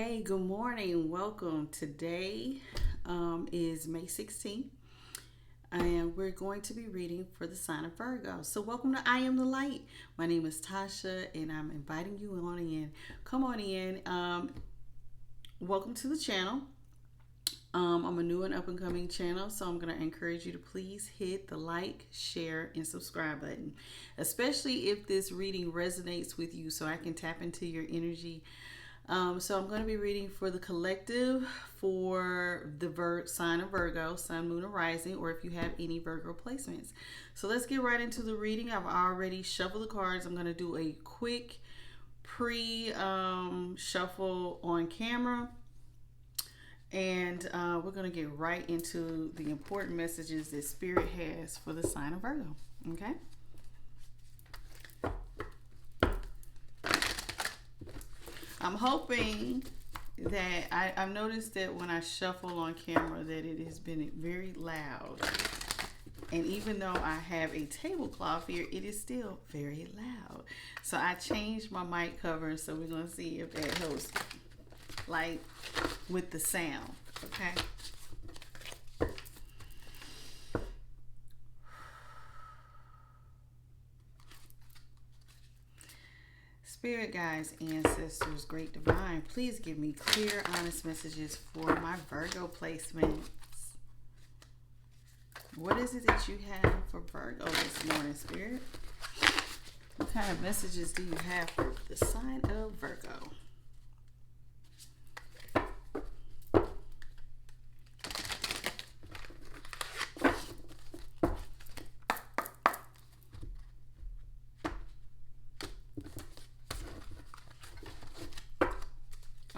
Hey, good morning. Welcome. Today is May 16th, and we're going to be reading for the sign of Virgo. So, welcome to I Am the Light. My name is Tasha, and I'm inviting you on in. Come on in. Welcome to the channel. I'm a new and up and coming channel, so I'm going to encourage you to please hit the like, share, and subscribe button, especially if this reading resonates with you so I can tap into your energy. So I'm going to be reading for the collective for the sign of Virgo, Sun, Moon, or Rising, or if you have any Virgo placements. So let's get right into the reading. I've already shuffled the cards. I'm going to do a quick pre-shuffle on camera. And we're going to get right into the important messages that Spirit has for the sign of Virgo. Okay? I'm hoping that I've noticed that when I shuffle on camera that it has been very loud. And even though I have a tablecloth here, it is still very loud. So I changed my mic cover, so we're going to see if that helps, like, with the sound. Okay? Spirit guides, ancestors, great divine, please give me clear, honest messages for my Virgo placements. What is it that you have for Virgo this morning, Spirit? What kind of messages do you have for the sign of Virgo?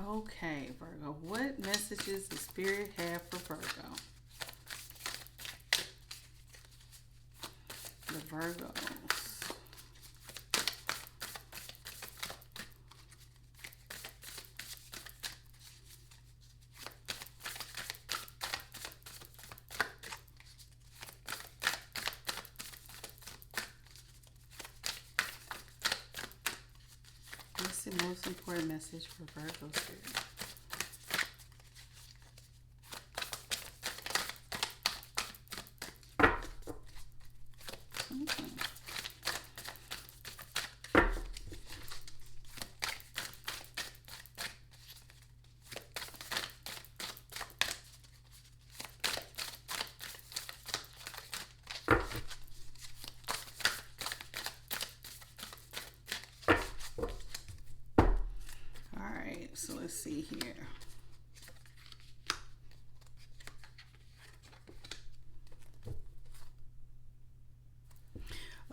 Okay, Virgo, what messages does Spirit have for Virgo? The Virgos. What's the most important message for Virgo, Spirit? So let's see here.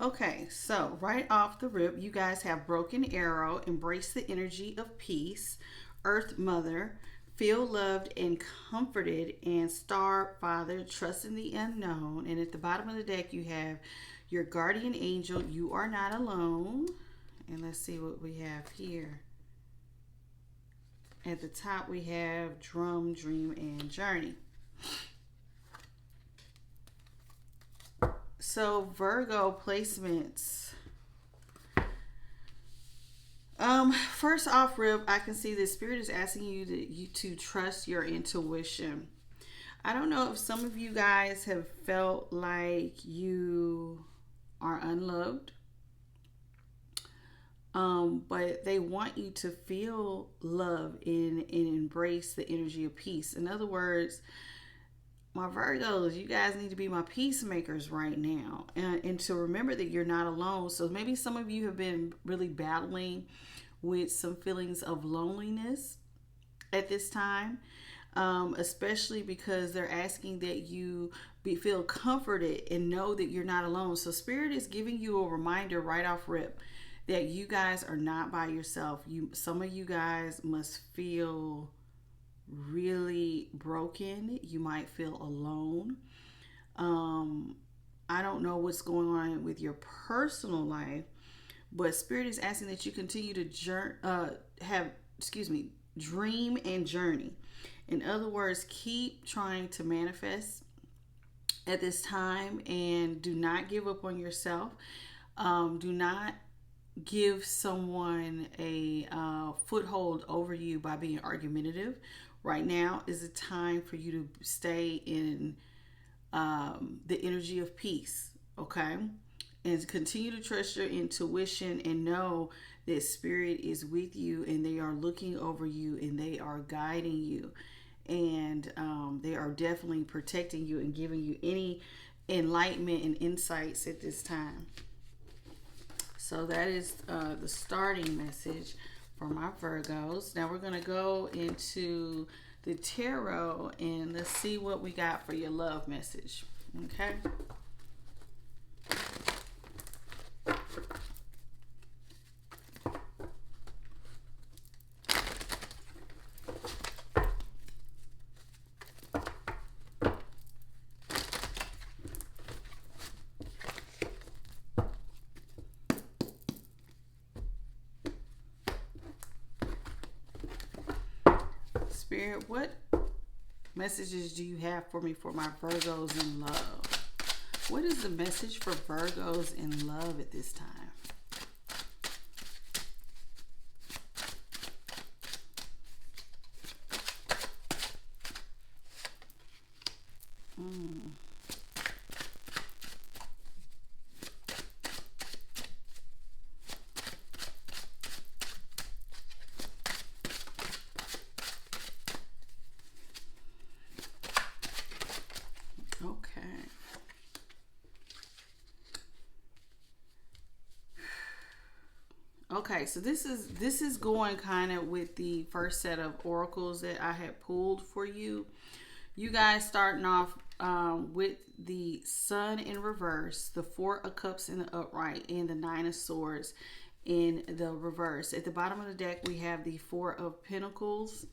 Okay, so right off the rip, you guys have Broken Arrow, embrace the energy of peace, Earth Mother, feel loved and comforted, and Star Father, trust in the unknown. And at the bottom of the deck, you have your guardian angel, you are not alone. And let's see what we have here. At the top, we have Drum, Dream, and Journey. So, Virgo placements. First off, rip, I can see the Spirit is asking you to trust your intuition. I don't know if some of you guys have felt like you are unloved. But they want you to feel love and embrace the energy of peace. In other words, my Virgos, you guys need to be my peacemakers right now, and to remember that you're not alone. So maybe some of you have been really battling with some feelings of loneliness at this time, especially because they're asking that you feel comforted and know that you're not alone. So Spirit is giving you a reminder right off rip that you guys are not by yourself. Some of you guys must feel really broken. You might feel alone. I don't know what's going on with your personal life, but Spirit is asking that you continue to dream and journey. In other words, keep trying to manifest at this time and do not give up on yourself. Do not give someone a foothold over you by being argumentative. Right now is a time for you to stay in the energy of peace, okay? And continue to trust your intuition and know that spirit is with you and they are looking over you and they are guiding you. And they are definitely protecting you and giving you any enlightenment and insights at this time. So that is the starting message for my Virgos. Now we're going to go into the tarot and let's see what we got for your love message. Okay. Spirit, what messages do you have for me for my Virgos in love? What is the message for Virgos in love at this time? Okay, so this is going kind of with the first set of oracles that I had pulled for you. You guys starting off with the Sun in reverse, the Four of Cups in the upright, and the Nine of Swords in the reverse. At the bottom of the deck, we have the Four of Pentacles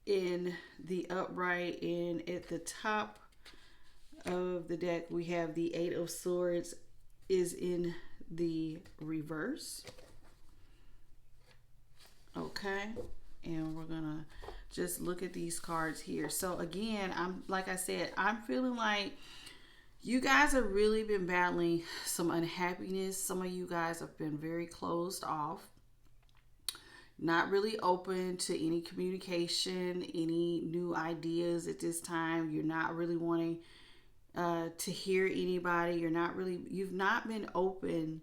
in the upright, and at the top of the deck, we have the Eight of Swords is in the reverse. Okay, and we're gonna just look at these cards here. So again, like I said, I'm feeling like you guys have really been battling some unhappiness. Some of you guys have been very closed off, not really open to any communication, any new ideas at this time. You're not really wanting to hear anybody. You've not been open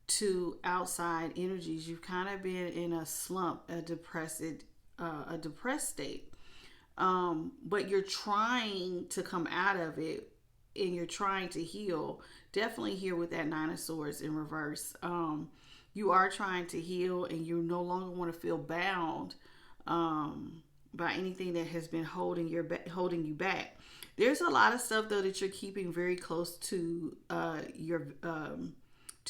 to outside energies. You've kind of been in a slump, a depressed state. But you're trying to come out of it and you're trying to heal. Definitely here with that Nine of Swords in reverse. You are trying to heal and you no longer want to feel bound by anything that has been holding you back. There's a lot of stuff though that you're keeping very close to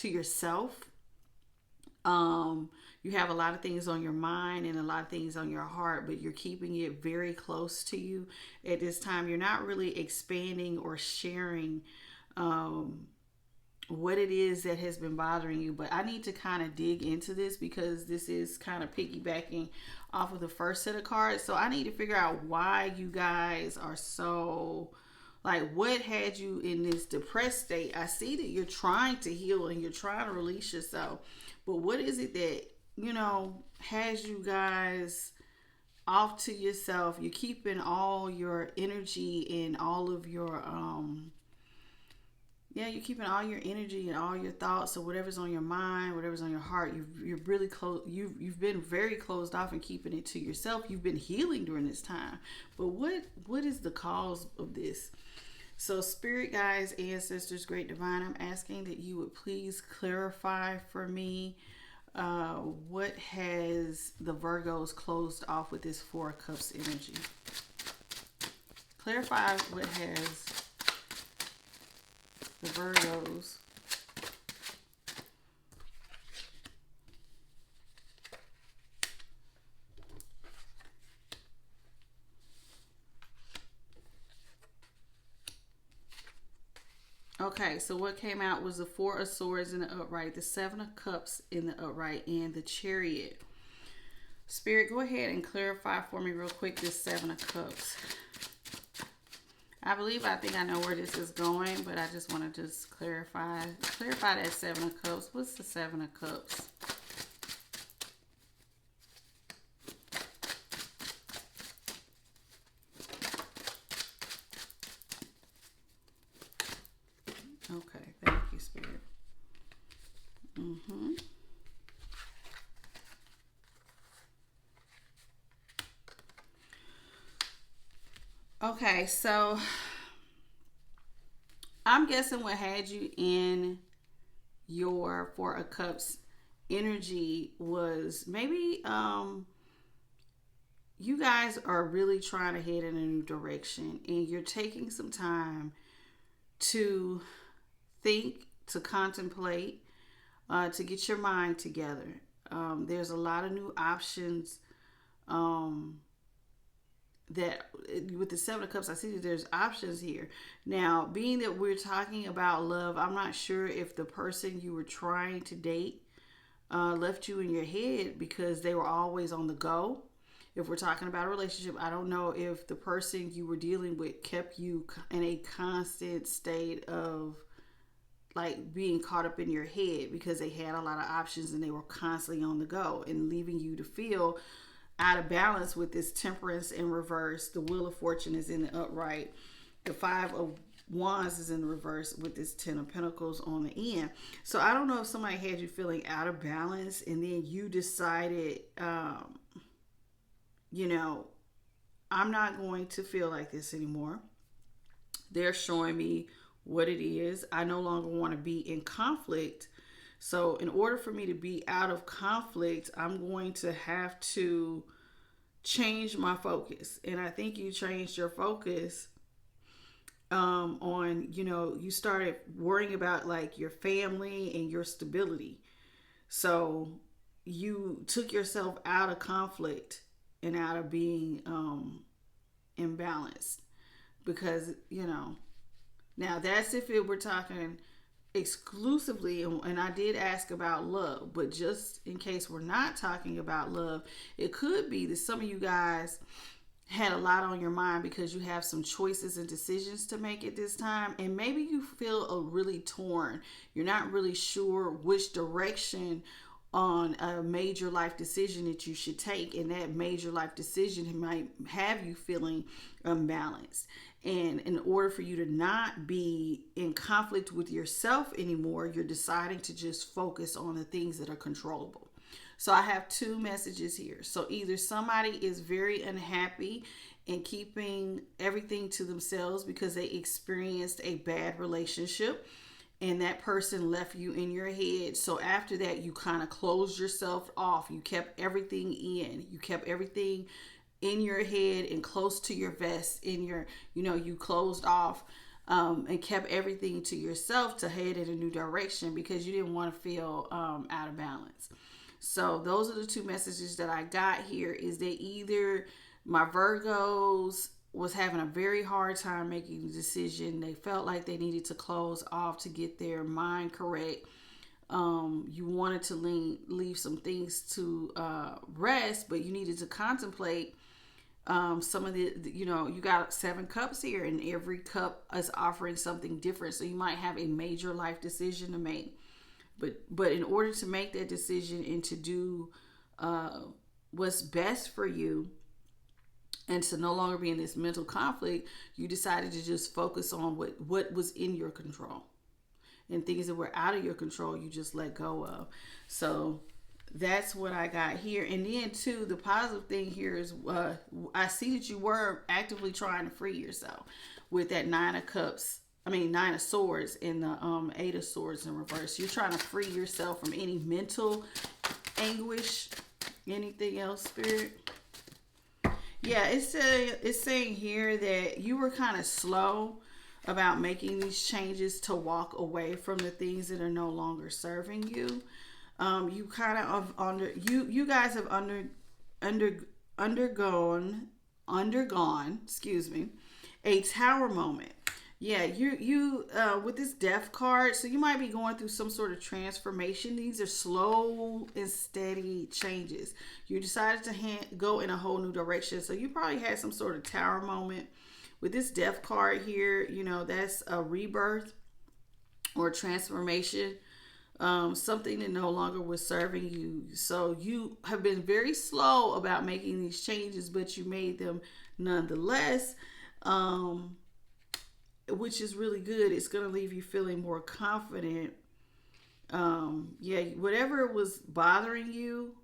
yourself. You have a lot of things on your mind and a lot of things on your heart, but you're keeping it very close to you at this time. You're not really expanding or sharing what it is that has been bothering you. But I need to kind of dig into this because this is kind of piggybacking off of the first set of cards. So I need to figure out why you guys are so, like, what had you in this depressed state? I see that you're trying to heal and you're trying to release yourself, but what is it that, has you guys off to yourself? You're keeping all your energy and all of your, you're keeping all your energy and all your thoughts. So whatever's on your mind, whatever's on your heart, you're really close. You've been very closed off and keeping it to yourself. You've been healing during this time, but what is the cause of this? So spirit guides, ancestors, great divine, I'm asking that you would please clarify for me what has the Virgos closed off with this Four of Cups energy. Clarify what has the Virgos Okay, so what came out was the Four of Swords in the upright, the Seven of Cups in the upright, and the Chariot. Spirit, go ahead and clarify for me real quick this Seven of Cups. I think I know where this is going, but I just want to just clarify that Seven of Cups. What's the Seven of Cups? Okay, thank you, Spirit. Mm-hmm. Okay, so I'm guessing what had you in your Four of Cups energy was maybe you guys are really trying to head in a new direction and you're taking some time to think, to contemplate, to get your mind together. There's a lot of new options um, that with the Seven of Cups, I see that there's options here. Now, being that we're talking about love, I'm not sure if the person you were trying to date left you in your head because they were always on the go. If we're talking about a relationship, I don't know if the person you were dealing with kept you in a constant state of like being caught up in your head because they had a lot of options and they were constantly on the go and leaving you to feel out of balance with this Temperance in reverse. The Wheel of Fortune is in the upright. The Five of Wands is in the reverse with this Ten of Pentacles on the end. So I don't know if somebody had you feeling out of balance and then you decided, you know, I'm not going to feel like this anymore. They're showing me what it is. I no longer want to be in conflict. So in order for me to be out of conflict, I'm going to have to change my focus. And I think you changed your focus on, you know, you started worrying about like your family and your stability. So you took yourself out of conflict and out of being imbalanced because, you know, now that's if we're talking exclusively, and I did ask about love, but just in case we're not talking about love, it could be that some of you guys had a lot on your mind because you have some choices and decisions to make at this time, and maybe you feel really torn. You're not really sure which direction on a major life decision that you should take, and that major life decision might have you feeling unbalanced. And in order for you to not be in conflict with yourself anymore, you're deciding to just focus on the things that are controllable. So I have two messages here. So either somebody is very unhappy and keeping everything to themselves because they experienced a bad relationship and that person left you in your head. So after that, you kind of closed yourself off. You kept everything in. You kept everything in your head and close to your vest, in your, you know, you closed off and kept everything to yourself to head in a new direction because you didn't want to feel out of balance. So those are the two messages that I got here, is that either my Virgos was having a very hard time making a decision. They felt like they needed to close off to get their mind correct. You wanted to leave some things to rest, but you needed to contemplate some of the, you know, you got 7 cups here and every cup is offering something different. So you might have a major life decision to make. But in order to make that decision and to do what's best for you and to no longer be in this mental conflict, you decided to just focus on what was in your control. And things that were out of your control, you just let go of. So that's what I got here. And then too, the positive thing here is I see that you were actively trying to free yourself with that Nine of Swords and the 8 of Swords in reverse. You're trying to free yourself from any mental anguish. Anything else, Spirit? Yeah, it's saying here that you were kind of slow about making these changes to walk away from the things that are no longer serving you. You kind of you guys have undergone, excuse me, a tower moment. Yeah, you with this Death card, so you might be going through some sort of transformation. These are slow and steady changes. You decided to go in a whole new direction, so you probably had some sort of tower moment with this death card here, that's a rebirth or transformation, something that no longer was serving you. So you have been very slow about making these changes, but you made them nonetheless, which is really good. It's going to leave you feeling more confident. Yeah, whatever was bothering you,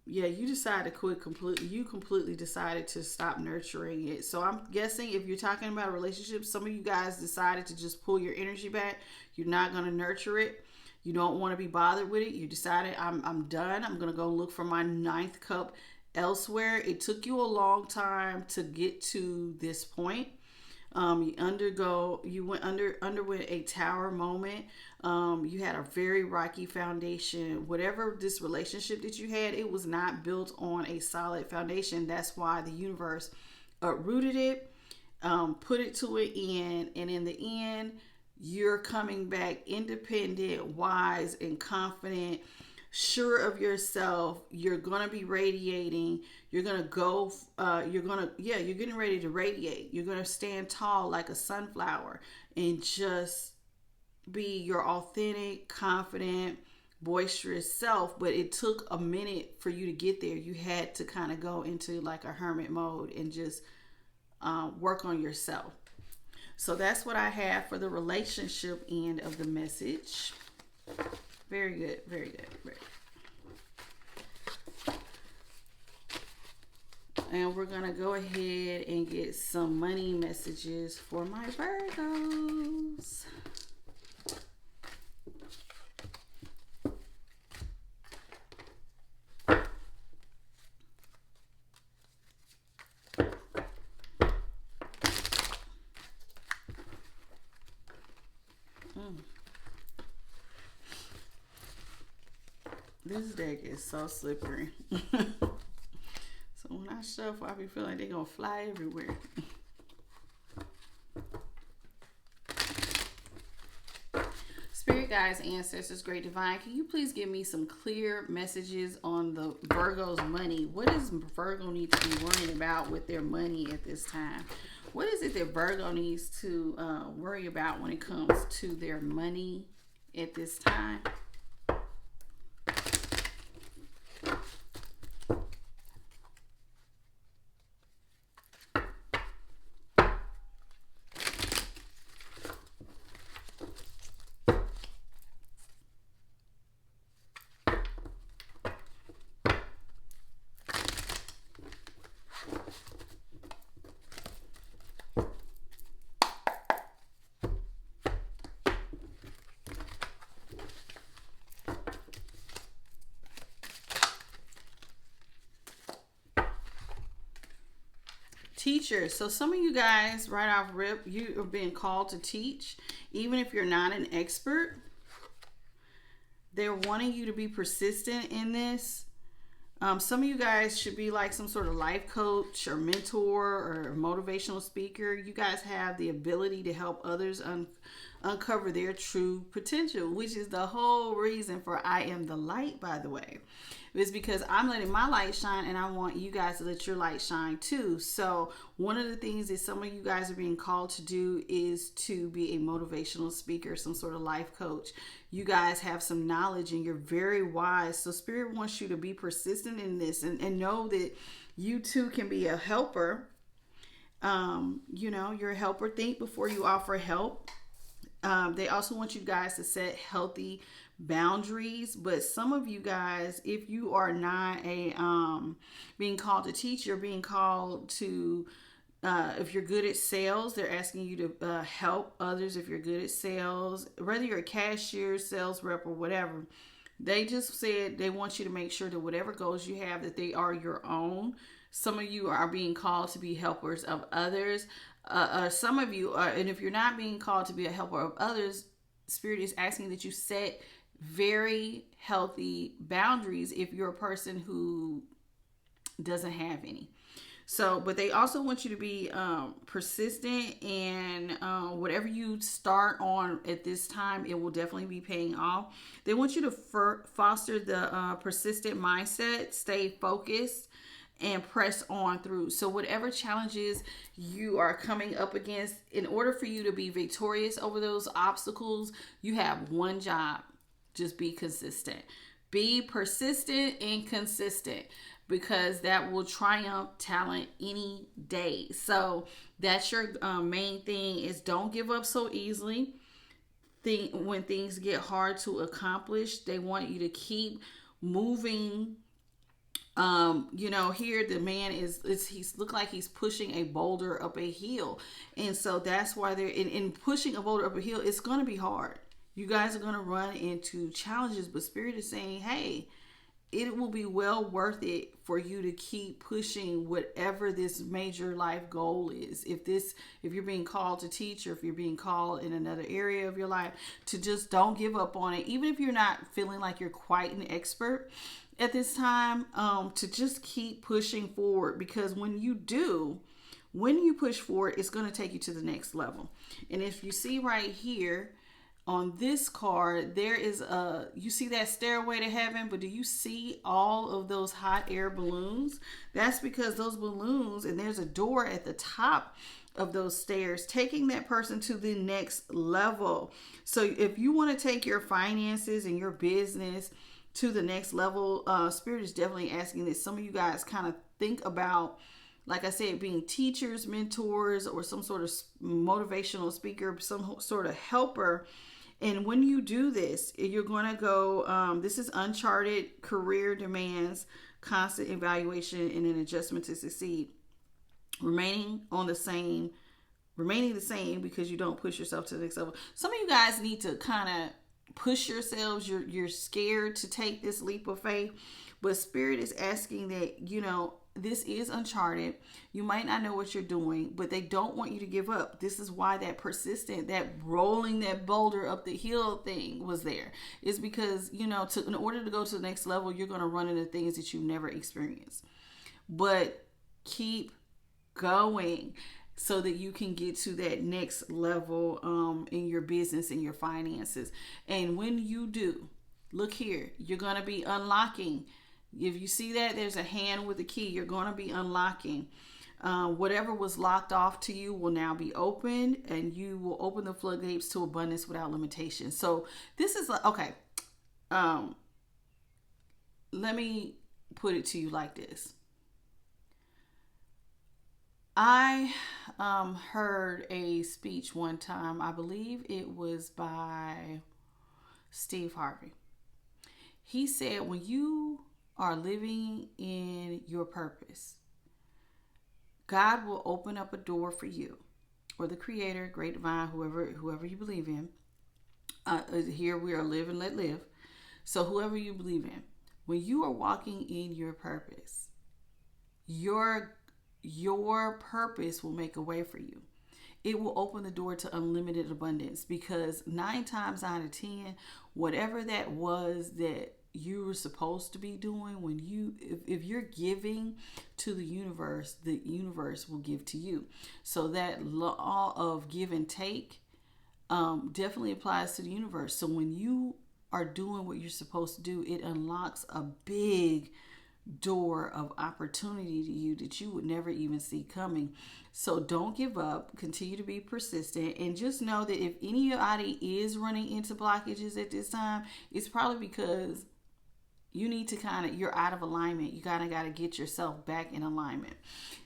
yeah, you decided to quit completely. You completely decided to stop nurturing it. So I'm guessing if you're talking about relationships, some of you guys decided to just pull your energy back. You're not going to nurture it. You don't want to be bothered with it. You decided, I'm done. I'm going to go look for my ninth cup elsewhere. It took you a long time to get to this point. You underwent a tower moment. You had a very rocky foundation. Whatever this relationship that you had, it was not built on a solid foundation. That's why the universe uprooted it, put it to an end, and in the end, you're coming back independent, wise, and confident, sure of yourself. You're gonna be radiating. You're gonna go. You're getting ready to radiate. You're gonna stand tall like a sunflower and just be your authentic, confident, boisterous self. But it took a minute for you to get there. You had to kind of go into like a hermit mode and just work on yourself. So that's what I have for the relationship end of the message. Very good, very good, very good. And we're going to go ahead and get some money messages for my Virgos. This deck is so slippery. So when I shuffle, I be feeling like they're going to fly everywhere. Spirit guides, ancestors, great divine, can you please give me some clear messages on the Virgo's money? What does Virgo need to be worrying about with their money at this time? What is it that Virgo needs to worry about when it comes to their money at this time? Teachers. So some of you guys, right off rip, you are being called to teach. Even if you're not an expert, they're wanting you to be persistent in this. Some of you guys should be like some sort of life coach or mentor or motivational speaker. You guys have the ability to help others uncover their true potential, which is the whole reason for I am the light, by the way. It's because I'm letting my light shine and I want you guys to let your light shine too. So one of the things that some of you guys are being called to do is to be a motivational speaker, some sort of life coach. You guys have some knowledge and you're very wise. So Spirit wants you to be persistent in this and know that you too can be a helper. You're a helper. Think before you offer help. They also want you guys to set healthy boundaries, but some of you guys, if you are not being called to teach, you're being called to if you're good at sales, they're asking you to help others. If you're good at sales, whether you're a cashier, sales rep, or whatever, they just said they want you to make sure that whatever goals you have, that they are your own. Some of you are being called to be helpers of others. Some of you are, and if you're not being called to be a helper of others, Spirit is asking that you set very healthy boundaries if you're a person who doesn't have any. So, but they also want you to be persistent, and whatever you start on at this time, it will definitely be paying off. They want you to foster the persistent mindset, stay focused, and press on through. So whatever challenges you are coming up against, in order for you to be victorious over those obstacles, you have one job. Just be consistent. Be persistent and consistent, because that will triumph talent any day. So that's your main thing, is don't give up so easily. When things get hard to accomplish, they want you to keep moving. Here the man he's look like he's pushing a boulder up a hill. And so that's why they're in pushing a boulder up a hill. It's going to be hard. You guys are going to run into challenges, but Spirit is saying, hey, it will be well worth it for you to keep pushing whatever this major life goal is. If you're being called to teach, or if you're being called in another area of your life, to just don't give up on it. Even if you're not feeling like you're quite an expert at this time, to just keep pushing forward, because when you push forward, it's going to take you to the next level. And if you see right here on this card, there is you see that stairway to heaven, but do you see all of those hot air balloons? That's because those balloons, and there's a door at the top of those stairs, taking that person to the next level. So if you want to take your finances and your business to the next level, Spirit is definitely asking that some of you guys kind of think about, like I said, being teachers, mentors, or some sort of motivational speaker, some sort of helper. And when you do this, you're going to go, this is uncharted career demands, constant evaluation, and an adjustment to succeed. Remaining the same because you don't push yourself to the next level. Some of you guys need to kind of push yourselves. You're scared to take this leap of faith, but Spirit is asking that, this is uncharted. You might not know what you're doing, but they don't want you to give up. This is why that persistent, that rolling that boulder up the hill thing was there. It's because, in order to go to the next level, you're going to run into things that you've never experienced. But keep going so that you can get to that next level in your business and your finances. And when you do, look here, you're going to be unlocking. If you see that there's a hand with a key, you're going to be unlocking. Whatever was locked off to you will now be opened, and you will open the floodgates to abundance without limitation. So this is okay. Let me put it to you like this. I heard a speech one time. I believe it was by Steve Harvey. He said, when you are living in your purpose, God will open up a door for you, or the Creator, Great Divine, whoever you believe in. Here we are, live and let live. So whoever you believe in, when you are walking in your purpose, your purpose will make a way for you. It will open the door to unlimited abundance, because 9 times out of 10, whatever that was that you were supposed to be doing, if you're giving to the universe will give to you. So that law of give and take definitely applies to the universe. So when you are doing what you're supposed to do, it unlocks a big door of opportunity to you that you would never even see coming. So don't give up. Continue to be persistent, and just know that if anybody is running into blockages at this time, it's probably because you need to you're out of alignment. You got to get yourself back in alignment.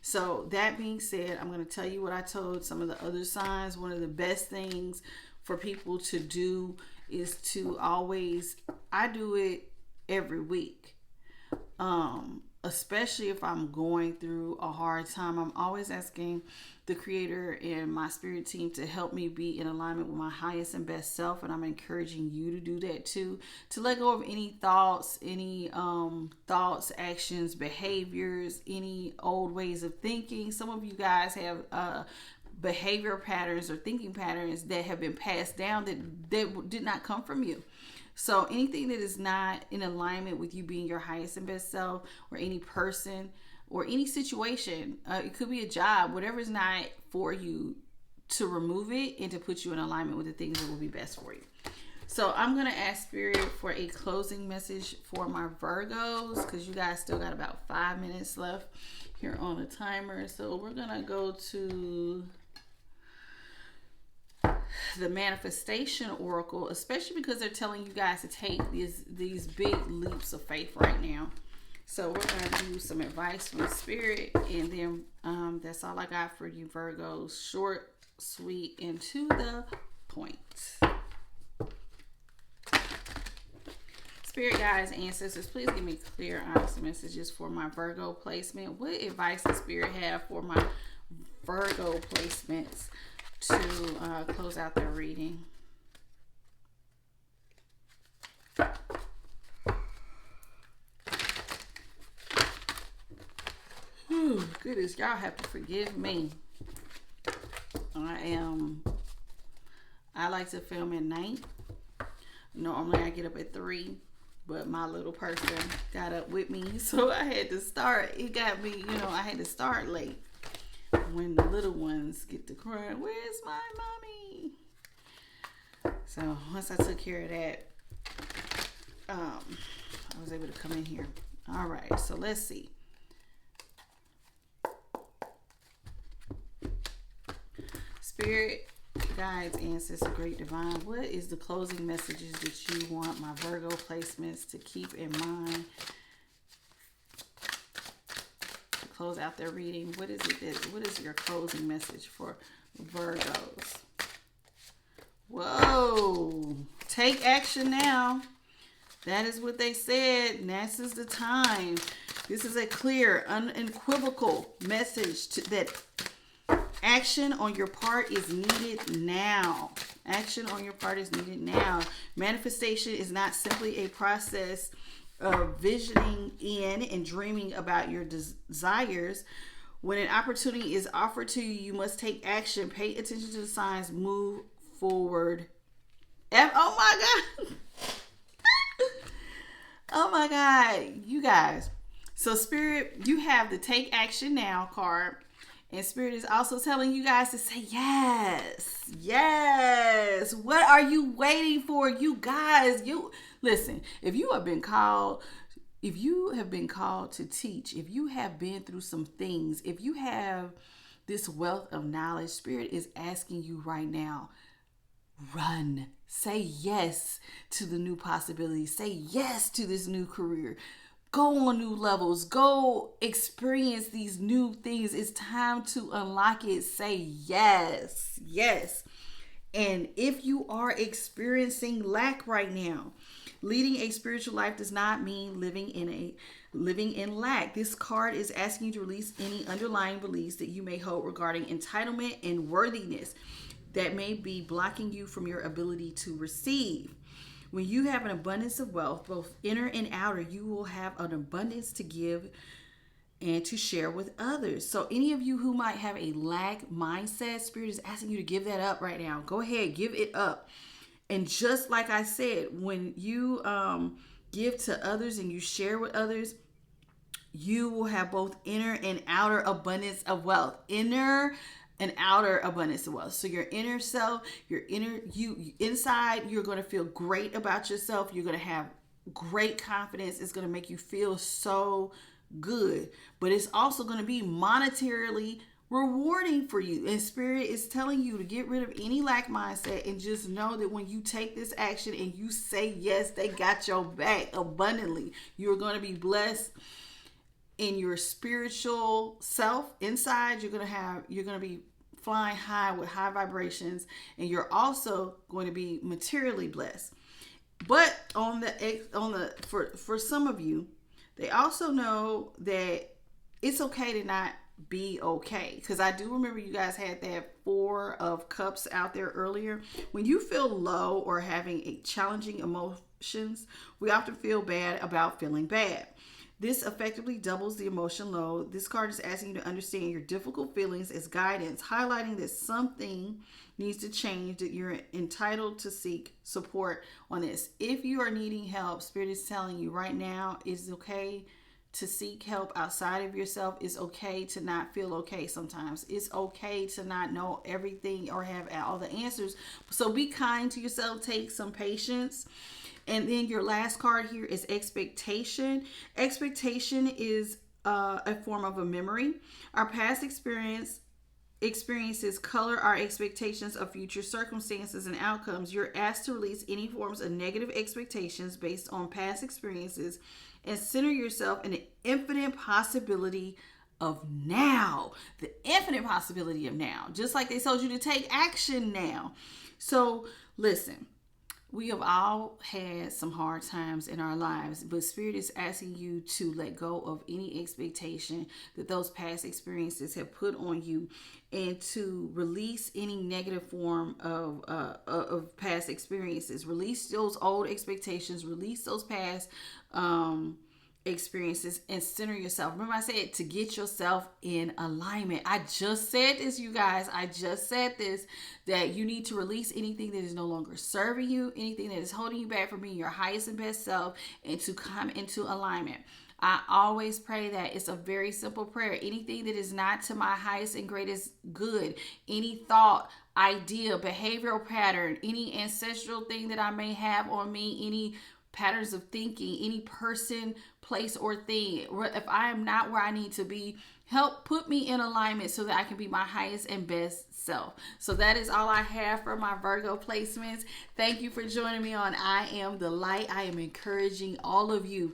So that being said, I'm going to tell you what I told some of the other signs. One of the best things for people to do is to always, I do it every week. Especially if I'm going through a hard time, I'm always asking the Creator and my spirit team to help me be in alignment with my highest and best self. And I'm encouraging you to do that too, to let go of any thoughts, actions, behaviors, any old ways of thinking. Some of you guys have behavior patterns or thinking patterns that have been passed down that did not come from you. So anything that is not in alignment with you being your highest and best self, or any person or any situation, it could be a job, whatever is not for you, to remove it and to put you in alignment with the things that will be best for you. So I'm going to ask Spirit for a closing message for my Virgos, because you guys still got about 5 minutes left here on the timer. So we're going to go to the manifestation oracle, especially because they're telling you guys to take these big leaps of faith right now. So we're going to do some advice from Spirit, and then that's all I got for you Virgos. Short, sweet, and to the point. Spirit guides, ancestors, please give me clear, honest messages for my Virgo placement. What advice does Spirit have for my Virgo placements to close out their reading? Whew, goodness, y'all have to forgive me. I like to film at night. Normally I get up at 3, but my little person got up with me, so I had to start. It got me, I had to start late. When the little ones get to crying, where's my mommy? So once I took care of that, I was able to come in here. All right, so let's see. Spirit guides, ancestors, great divine, what is the closing messages that you want my Virgo placements to keep in mind to close out their reading? What is your closing message for Virgos? Whoa, take action now. That is what they said. This is the time. This is a clear, unequivocal message that action on your part is needed now. Action on your part is needed now. Manifestation is not simply a process of visioning in and dreaming about your desires. When an opportunity is offered to you, you must take action. Pay attention to the signs. Move forward. Oh my God. Oh my God. You guys. So Spirit, you have the take action now card. And Spirit is also telling you guys to say yes. Yes. What are you waiting for, you guys? Listen, if you have been called to teach, if you have been through some things, if you have this wealth of knowledge, Spirit is asking you right now, run. Say yes to the new possibilities. Say yes to this new career. Go on new levels. Go experience these new things. It's time to unlock it. Say yes. Yes. And if you are experiencing lack right now, leading a spiritual life does not mean living in lack. This card is asking you to release any underlying beliefs that you may hold regarding entitlement and worthiness that may be blocking you from your ability to receive. When you have an abundance of wealth, both inner and outer, you will have an abundance to give and to share with others. So any of you who might have a lack mindset, Spirit is asking you to give that up right now. Go ahead, give it up. And just like I said, when you give to others and you share with others, you will have both inner and outer abundance of wealth. Inner and outer abundance of wealth. So your inner self, inside, you're going to feel great about yourself. You're going to have great confidence. It's going to make you feel so good. But it's also going to be monetarily rewarding for you. And Spirit is telling you to get rid of any lack mindset and just know that when you take this action and you say yes, they got your back abundantly. You're going to be blessed in your spiritual self. Inside, you're going to be flying high with high vibrations, and you're also going to be materially blessed. But for some of you, they also know that it's okay to not be okay, because I do remember you guys had that 4 of Cups out there earlier. When you feel low or having a challenging emotions, we often feel bad about feeling bad. This effectively doubles the emotion load. This card is asking you to understand your difficult feelings as guidance, highlighting that something needs to change, that you're entitled to seek support on this. If you are needing help, Spirit is telling you right now, it's okay to seek help outside of yourself. It's okay to not feel okay sometimes. It's okay to not know everything or have all the answers. So be kind to yourself. Take some patience. And then your last card here is expectation. Expectation is a form of a memory. Our past experiences color our expectations of future circumstances and outcomes. You're asked to release any forms of negative expectations based on past experiences and center yourself in the infinite possibility of now. The infinite possibility of now. Just like they told you to take action now. So listen, we have all had some hard times in our lives, but Spirit is asking you to let go of any expectation that those past experiences have put on you, and to release any negative form of past experiences. Release those old expectations. Release those past experiences and center yourself. Remember, I said to get yourself in alignment. I just said this, you guys. I just said this, that you need to release anything that is no longer serving you, anything that is holding you back from being your highest and best self, and to come into alignment. I always pray that. It's a very simple prayer. Anything that is not to my highest and greatest good, any thought, idea, behavioral pattern, any ancestral thing that I may have on me, any patterns of thinking, any person, place, or thing, if I am not where I need to be, help put me in alignment so that I can be my highest and best self. So that is all I have for my Virgo placements. Thank you for joining me on I Am the Light. I am encouraging all of you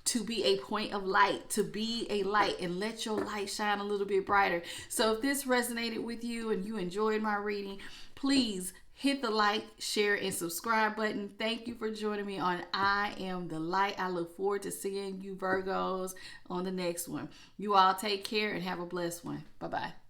to be a point of light, to be a light, and let your light shine a little bit brighter. So if this resonated with you and you enjoyed my reading, please hit the like, share, and subscribe button. Thank you for joining me on I Am the Light. I look forward to seeing you Virgos on the next one. You all take care and have a blessed one. Bye-bye.